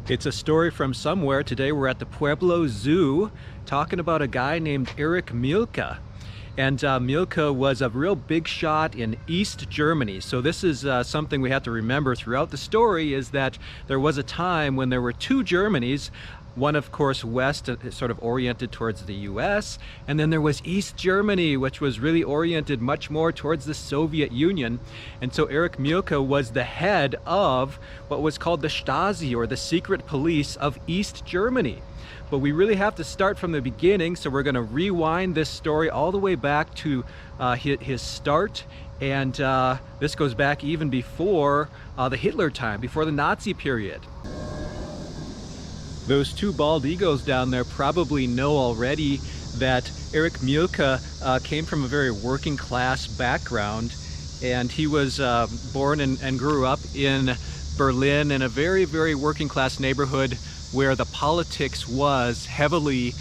It's a story from somewhere. Today we're at the Pueblo Zoo talking about a guy named Erich Mielke. And Mielke was a real big shot in East Germany. So this is something we have to remember throughout the story, is that there was a time when there were two Germanys. One, of course, west, sort of oriented towards the US, and then there was East Germany, which was really oriented much more towards the Soviet Union. And so Erich Mielke was the head of what was called the Stasi, or the secret police of East Germany. But we really have to start from the beginning, so we're going to rewind this story all the way back to his start. And this goes back even before the Hitler time, before the Nazi period. Those two bald eagles down there probably know already that Erich Mielke came from a very working class background, and he was born and grew up in Berlin in a very, very working class neighborhood where the politics was heavily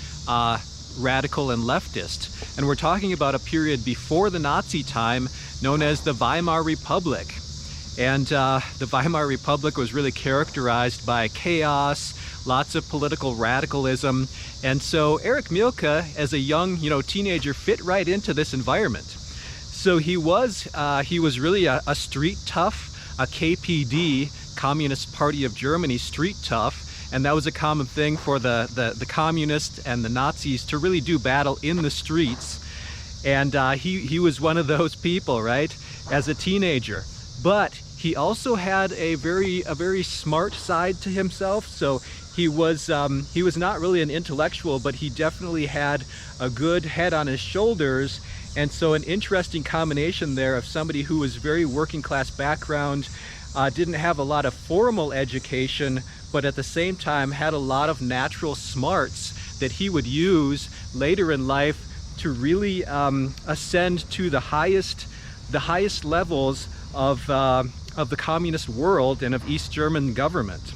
radical and leftist. And we're talking about a period before the Nazi time known as the Weimar Republic. And the Weimar Republic was really characterized by chaos, lots of political radicalism. And so Erich Mielke, as a young, teenager, fit right into this environment. So he was really a street tough, a KPD, Communist Party of Germany street tough. And that was a common thing for the communists and the Nazis to really do battle in the streets. And he was one of those people, right, as a teenager. But he also had a very smart side to himself. So he was not really an intellectual, but he definitely had a good head on his shoulders. And so an interesting combination there of somebody who was very working class background, didn't have a lot of formal education, but at the same time had a lot of natural smarts that he would use later in life to really ascend to the highest levels of the communist world and of East German government.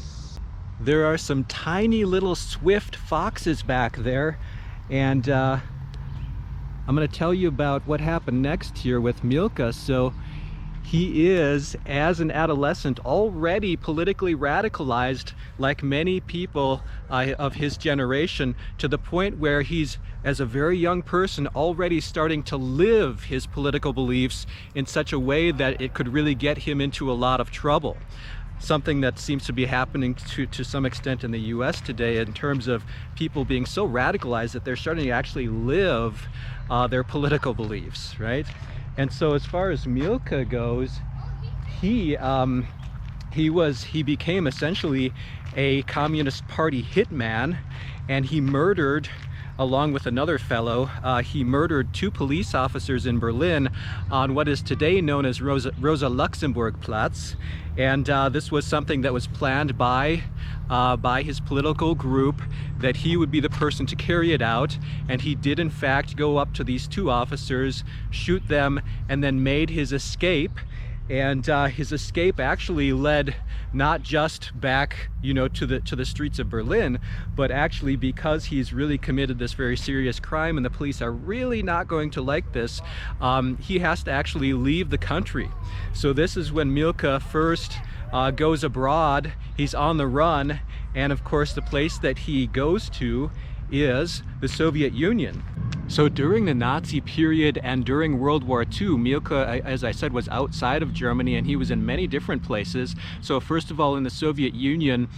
There are some tiny little swift foxes back there, and I'm going to tell you about what happened next here with Mielke. So he is, as an adolescent, already politically radicalized, like many people of his generation, to the point where he's, as a very young person, already starting to live his political beliefs in such a way that it could really get him into a lot of trouble. Something that seems to be happening to some extent in the US today, in terms of people being so radicalized that they're starting to actually live their political beliefs, right? And so as far as Mielke goes, he became essentially a Communist Party hitman, and he murdered, along with another fellow, he murdered two police officers in Berlin on what is today known as Rosa Luxemburg Platz. And this was something that was planned by his political group, that he would be the person to carry it out. And he did in fact go up to these two officers, shoot them, and then made his escape. And his escape actually led not just back, to the streets of Berlin, but actually, because he's really committed this very serious crime and the police are really not going to like this, he has to actually leave the country. So this is when Mielke first goes abroad. He's on the run, and of course the place that he goes to is the Soviet Union. So during the Nazi period and during World War II, Mielke, as I said, was outside of Germany, and he was in many different places. So first of all, in the Soviet Union,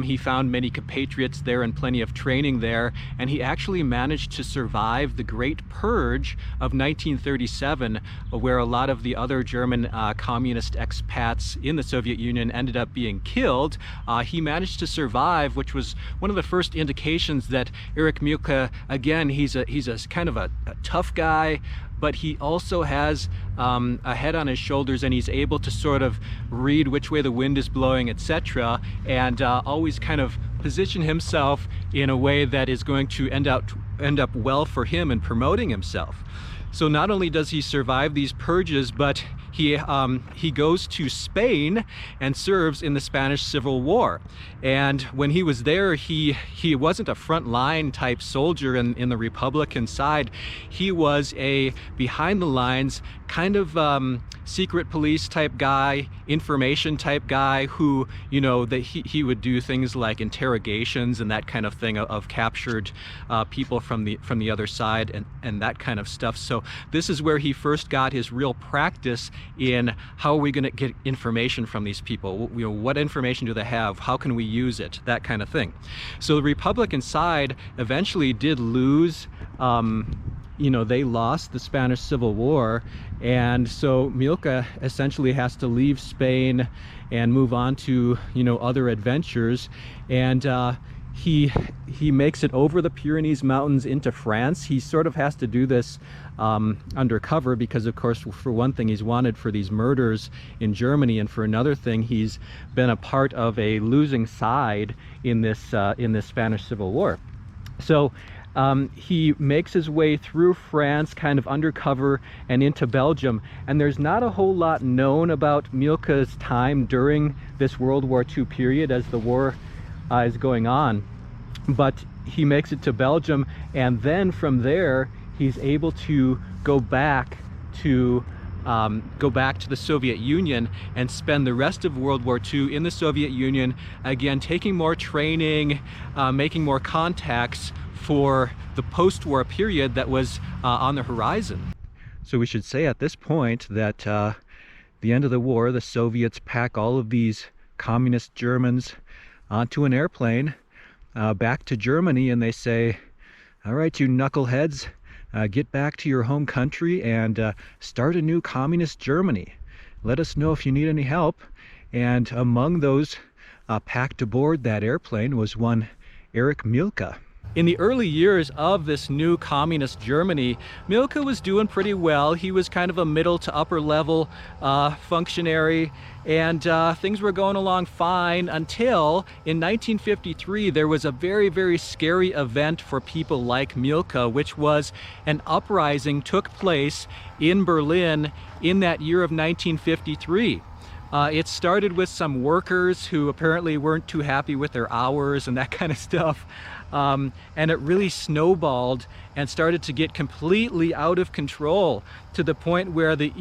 he found many compatriots there and plenty of training there, and he actually managed to survive the Great Purge of 1937, where a lot of the other German communist expats in the Soviet Union ended up being killed. He managed to survive, which was one of the first indications that Erich Mielke, again, he's a kind of a tough guy, but he also has a head on his shoulders, and he's able to sort of read which way the wind is blowing, etc., and always kind of position himself in a way that is going to end up well for him in promoting himself. So not only does he survive these purges, but he goes to Spain and serves in the Spanish Civil War. And when he was there, he wasn't a frontline type soldier in the Republican side. He was a behind the lines kind of secret police type guy, information type guy who, you know, that he would do things like interrogations and that kind of thing of captured people from the other side and that kind of stuff. So this is where he first got his real practice in how are we going to get information from these people? You know, what information do they have? How can we use it? That kind of thing. So the Republican side eventually did lose. You know, they lost the Spanish Civil War, and so Mielke essentially has to leave Spain and move on to, you know, other adventures. And he makes it over the Pyrenees Mountains into France. He sort of has to do this undercover because, of course, for one thing, he's wanted for these murders in Germany, and for another thing, he's been a part of a losing side in this Spanish Civil War. So he makes his way through France kind of undercover and into Belgium, and there's not a whole lot known about Mielke's time during this World War II period as the war is going on, but he makes it to Belgium, and then from there he's able to go back to the Soviet Union and spend the rest of World War II in the Soviet Union, again taking more training, making more contacts for the post-war period that was on the horizon. So we should say at this point that the end of the war, the Soviets pack all of these communist Germans onto an airplane back to Germany, and they say, all right, you knuckleheads, get back to your home country and start a new communist Germany. Let us know if you need any help. And among those packed aboard that airplane was one Erich Mielke. In the early years of this new communist Germany, Mielke was doing pretty well. He was kind of a middle to upper level functionary, and things were going along fine until in 1953 there was a very, very scary event for people like Mielke, which was an uprising took place in Berlin in that year of 1953. It started with some workers who apparently weren't too happy with their hours and that kind of stuff. And it really snowballed and started to get completely out of control to the point where the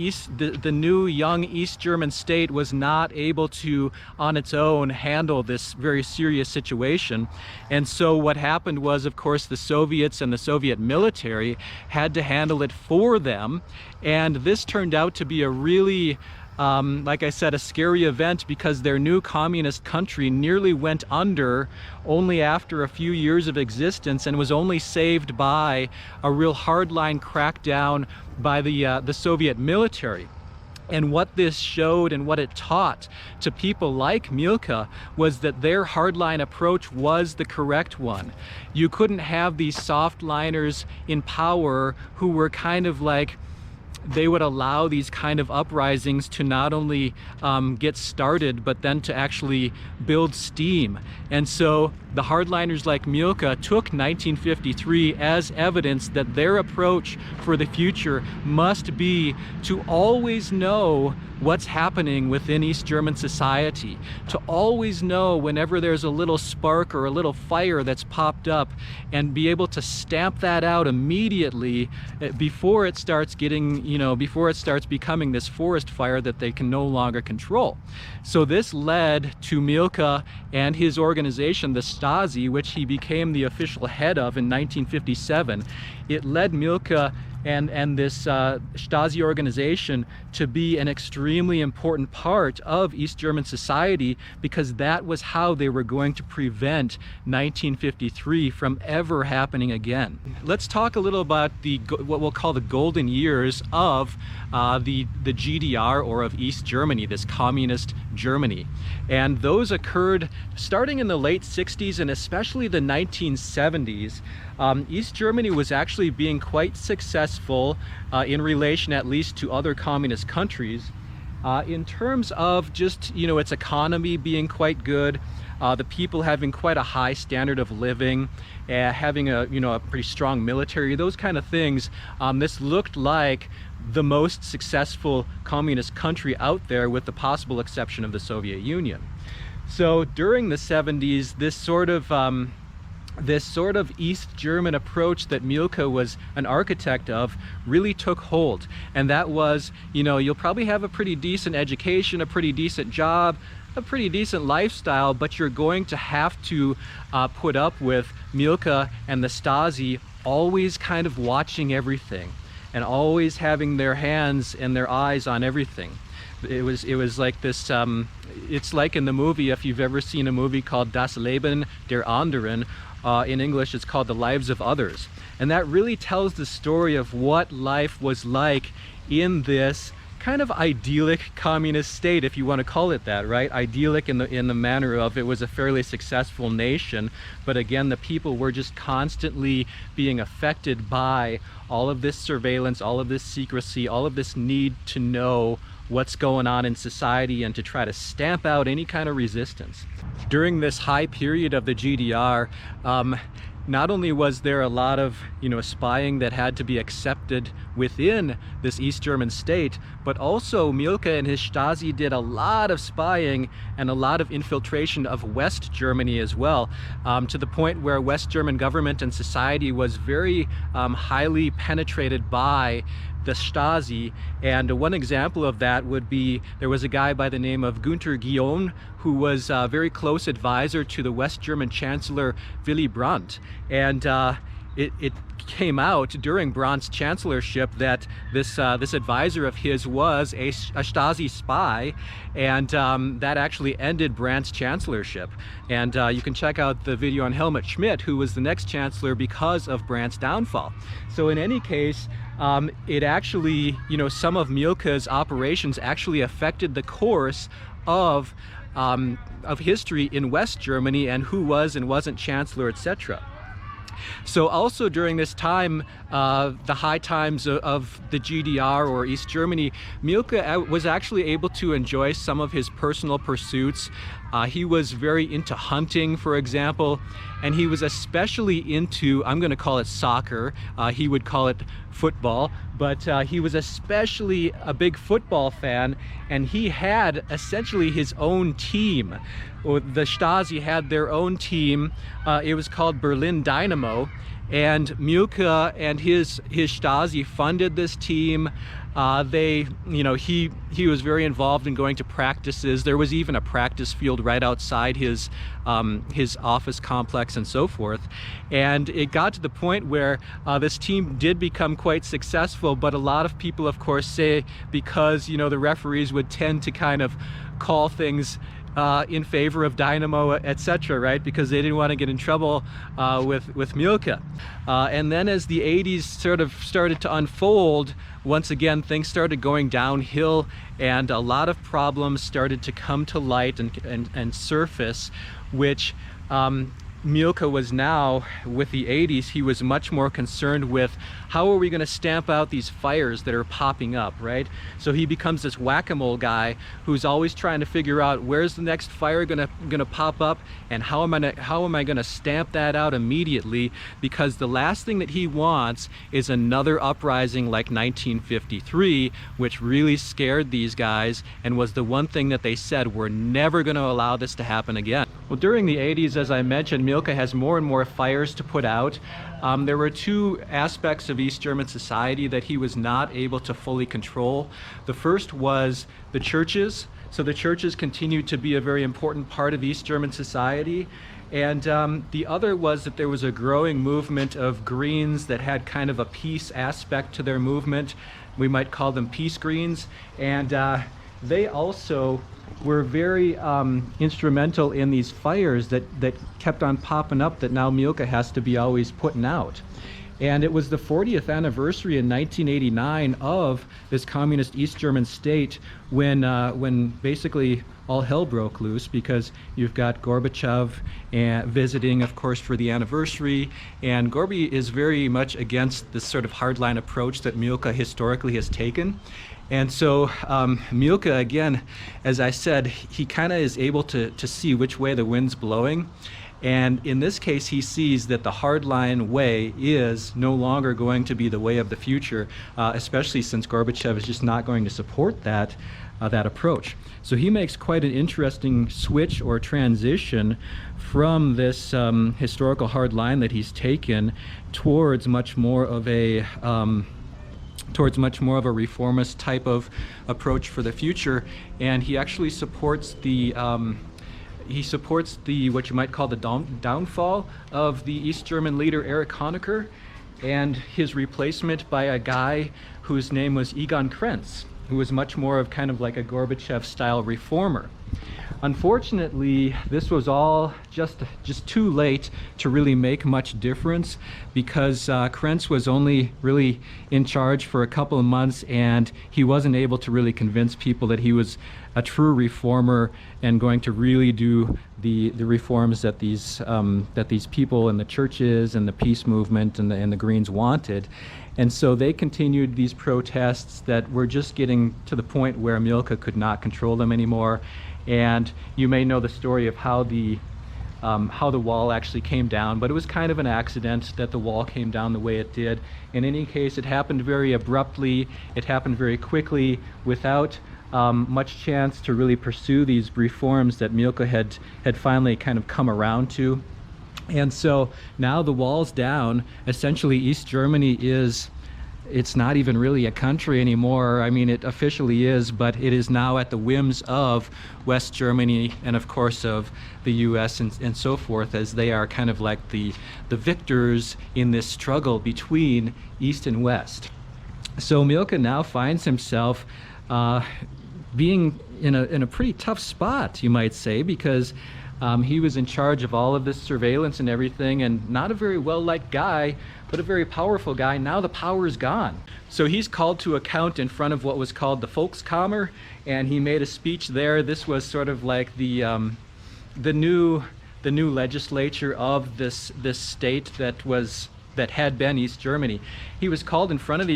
new young East German state was not able to, on its own, handle this very serious situation. And so what happened was, of course, the Soviets and the Soviet military had to handle it for them. And this turned out to be a really like I said, a scary event, because their new communist country nearly went under only after a few years of existence, and was only saved by a real hardline crackdown by the Soviet military. And what this showed and what it taught to people like Mielke was that their hardline approach was the correct one. You couldn't have these softliners in power who were kind of like, they would allow these kind of uprisings to not only get started, but then to actually build steam. And so the hardliners like Mielke took 1953 as evidence that their approach for the future must be to always know what's happening within East German society, to always know whenever there's a little spark or a little fire that's popped up, and be able to stamp that out immediately before it starts getting, before it starts becoming this forest fire that they can no longer control. So this led to Mielke and his organization, the Stasi, which he became the official head of in 1957. It led Mielke and this Stasi organization to be an extremely important part of East German society, because that was how they were going to prevent 1953 from ever happening again. Let's talk a little about what we'll call the golden years of the GDR, or of East Germany, this communist Germany. And those occurred starting in the late 60s and especially the 1970s. East Germany was actually being quite successful in relation, at least, to other communist countries in terms of just, its economy being quite good. the people having quite a high standard of living, having a a pretty strong military, those kind of things. This looked like the most successful communist country out there, with the possible exception of the Soviet Union. So during the 70s, this sort of East German approach that Mielke was an architect of really took hold. And that was, you'll probably have a pretty decent education, a pretty decent job, a pretty decent lifestyle, but you're going to have to put up with Mielke and the Stasi always kind of watching everything and always having their hands and their eyes on everything. It was like this, it's like in the movie, if you've ever seen a movie called Das Leben der Anderen, in English it's called The Lives of Others. And that really tells the story of what life was like in this kind of idyllic communist state, if you want to call it that, right? Idyllic in the manner of it was a fairly successful nation, but again, the people were just constantly being affected by all of this surveillance, all of this secrecy, all of this need to know what's going on in society and to try to stamp out any kind of resistance. During this high period of the GDR, not only was there a lot of spying that had to be accepted within this East German state, but also Mielke and his Stasi did a lot of spying and a lot of infiltration of West Germany as well, to the point where West German government and society was very highly penetrated by the Stasi. And one example of that would be, there was a guy by the name of Günther Guillaume, who was a very close advisor to the West German Chancellor Willy Brandt. And it came out during Brandt's chancellorship that this advisor of his was a Stasi spy, and that actually ended Brandt's chancellorship. And you can check out the video on Helmut Schmidt, who was the next chancellor because of Brandt's downfall. So in any case, it actually, some of Mielke's operations actually affected the course of history in West Germany and who was and wasn't chancellor, etc. So also during this time, the high times of the GDR or East Germany, Mielke was actually able to enjoy some of his personal pursuits. He was very into hunting, for example, and he was especially into, I'm going to call it soccer, he would call it football, but he was especially a big football fan, and he had essentially his own team. The Stasi had their own team. It was called Berlin Dynamo, and Mielke and his Stasi funded this team. He was very involved in going to practices. There was even a practice field right outside his office complex and so forth. And it got to the point where this team did become quite successful, but a lot of people, of course, say because, the referees would tend to kind of call things in favor of Dynamo, etc., right? Because they didn't want to get in trouble with Mielke. And then as the 80s sort of started to unfold, once again, things started going downhill, and a lot of problems started to come to light and surface, which Mielke was now, with the 80s, he was much more concerned with how are we going to stamp out these fires that are popping up, right? So he becomes this whack-a-mole guy who's always trying to figure out where's the next fire gonna pop up, and how am I gonna stamp that out immediately, because the last thing that he wants is another uprising like 1953, which really scared these guys and was the one thing that they said, we're never going to allow this to happen again. Well, during the 80s, as I mentioned, Mielke has more and more fires to put out. There were two aspects of East German society that he was not able to fully control. The first was the churches. So the churches continued to be a very important part of East German society. And the other was that there was a growing movement of Greens that had kind of a peace aspect to their movement. We might call them peace Greens. And they also were very instrumental in these fires that kept on popping up that now Mielke has to be always putting out. And it was the 40th anniversary in 1989 of this communist East German state when basically all hell broke loose, because you've got Gorbachev visiting, of course, for the anniversary, and Gorby is very much against this sort of hardline approach that Mielke historically has taken. And so Mielke, again, as I said, he kind of is able to see which way the wind's blowing. And in this case, he sees that the hardline way is no longer going to be the way of the future, especially since Gorbachev is just not going to support that approach. So he makes quite an interesting switch or transition from this historical hard line that he's taken towards much more of a reformist type of approach for the future. And he actually supports the what you might call the downfall of the East German leader Erich Honecker, and his replacement by a guy whose name was Egon Krenz, who was much more of kind of like a Gorbachev-style reformer. Unfortunately, this was all just too late to really make much difference, because Krenz was only really in charge for a couple of months, and he wasn't able to really convince people that he was a true reformer and going to really do the reforms that these people in the churches and the peace movement and the Greens wanted. And so they continued these protests that were just getting to the point where Mielke could not control them anymore. And you may know the story of how the wall actually came down, but it was kind of an accident that the wall came down the way it did. In any case, it happened very abruptly, it happened very quickly, without much chance to really pursue these reforms that Mielke had finally kind of come around to. And so now the wall's down. Essentially, East Germany it's not even really a country anymore. I mean, it officially is, but it is now at the whims of West Germany and of course of the US and so forth, as they are kind of like the victors in this struggle between East and West. So Mielke now finds himself being in a pretty tough spot, you might say, because he was in charge of all of this surveillance and everything, and not a very well-liked guy, but a very powerful guy. Now the power is gone. So he's called to account in front of what was called the Volkskammer, and he made a speech there. This was sort of like the new legislature of this state that had been East Germany. He was called in front of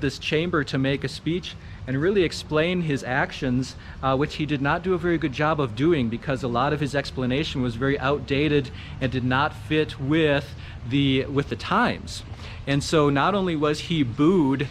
this chamber to make a speech and really explain his actions, which he did not do a very good job of doing, because a lot of his explanation was very outdated and did not fit with the times. And so not only was he booed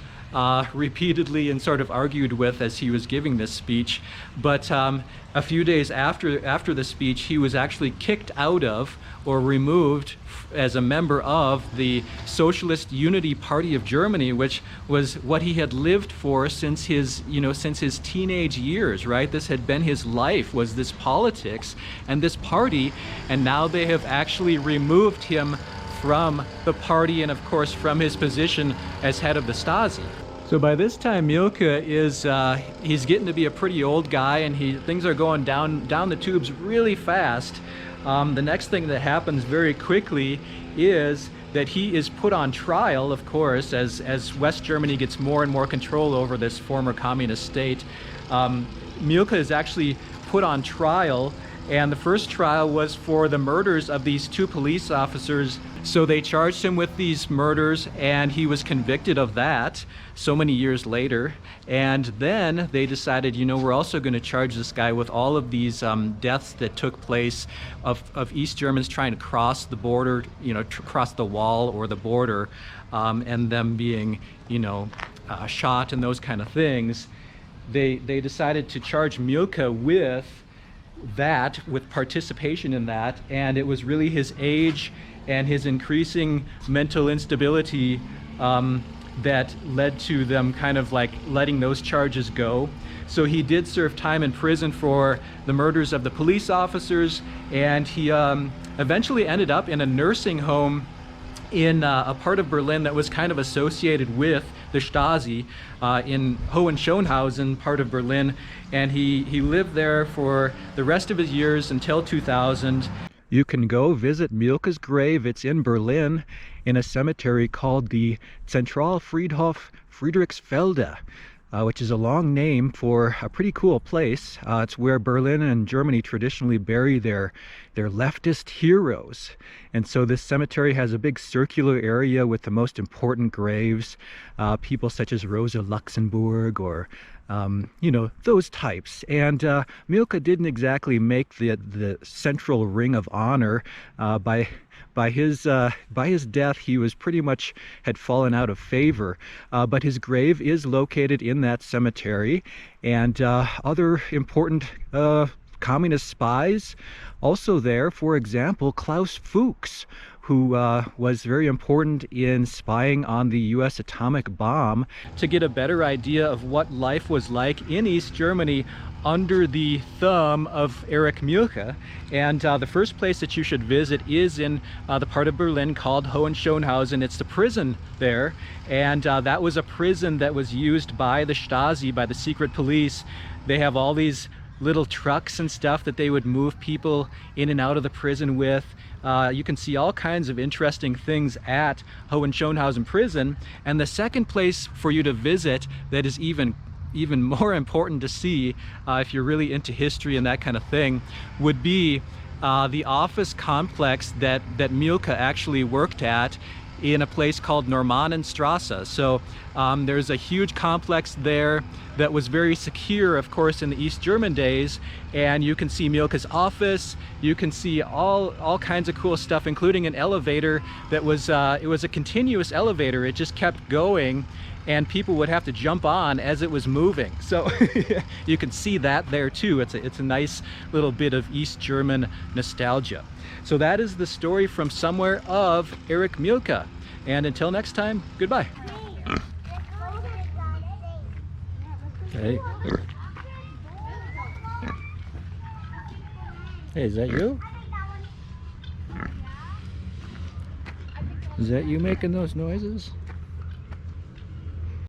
repeatedly and sort of argued with as he was giving this speech, but a few days after the speech, he was actually kicked out of or removed as a member of the Socialist Unity Party of Germany, which was what he had lived for since his teenage years, right? This had been his life, was this politics and this party, and now they have actually removed him from the party and of course from his position as head of the Stasi. So by this time, Mielke he's getting to be a pretty old guy, and things are going down the tubes really fast. The next thing that happens very quickly is that he is put on trial, of course, as West Germany gets more and more control over this former communist state. Mielke is actually put on trial, and the first trial was for the murders of these two police officers. So they charged him with these murders, and he was convicted of that so many years later. And then they decided, we're also going to charge this guy with all of these deaths that took place of East Germans trying to cross the border, cross the wall or the border, and them being, shot and those kind of things. They decided to charge Mielke with participation in that, and it was really his age and his increasing mental instability that led to them kind of like letting those charges go. So he did serve time in prison for the murders of the police officers, and he eventually ended up in a nursing home in a part of Berlin that was kind of associated with the Stasi, in Hohenschönhausen, part of Berlin, and he lived there for the rest of his years until 2000. You can go visit Mielke's grave. It's in Berlin in a cemetery called the Zentralfriedhof Friedrichsfelde. which is a long name for a pretty cool place. It's where Berlin and Germany traditionally bury their leftist heroes. And so this cemetery has a big circular area with the most important graves, people such as Rosa Luxemburg or you know, those types. And Mielke didn't exactly make the central ring of honor. By his death, he was pretty much had fallen out of favor. But his grave is located in that cemetery, and other important communist spies also there. For example, Klaus Fuchs, who was very important in spying on the US atomic bomb. To get a better idea of what life was like in East Germany under the thumb of Erich Mielke, and the first place that you should visit is in the part of Berlin called Hohenschönhausen. It's the prison there, and that was a prison that was used by the Stasi, by the secret police. They have all these little trucks and stuff that they would move people in and out of the prison with. You can see all kinds of interesting things at Hohenschönhausen prison. And the second place for you to visit that is even more important to see if you're really into history and that kind of thing would be the office complex that Mielke actually worked at in a place called Normannenstrasse. So there's a huge complex there that was very secure, of course, in the East German days, and you can see Mielke's office. You can see all kinds of cool stuff, including an elevator that was it was a continuous elevator. It just kept going, and people would have to jump on as it was moving. So you can see that there too. It's a nice little bit of East German nostalgia. So that is the story from somewhere of Erich Mielke. And until next time, goodbye. Hey. Hey, is that you? Is that you making those noises?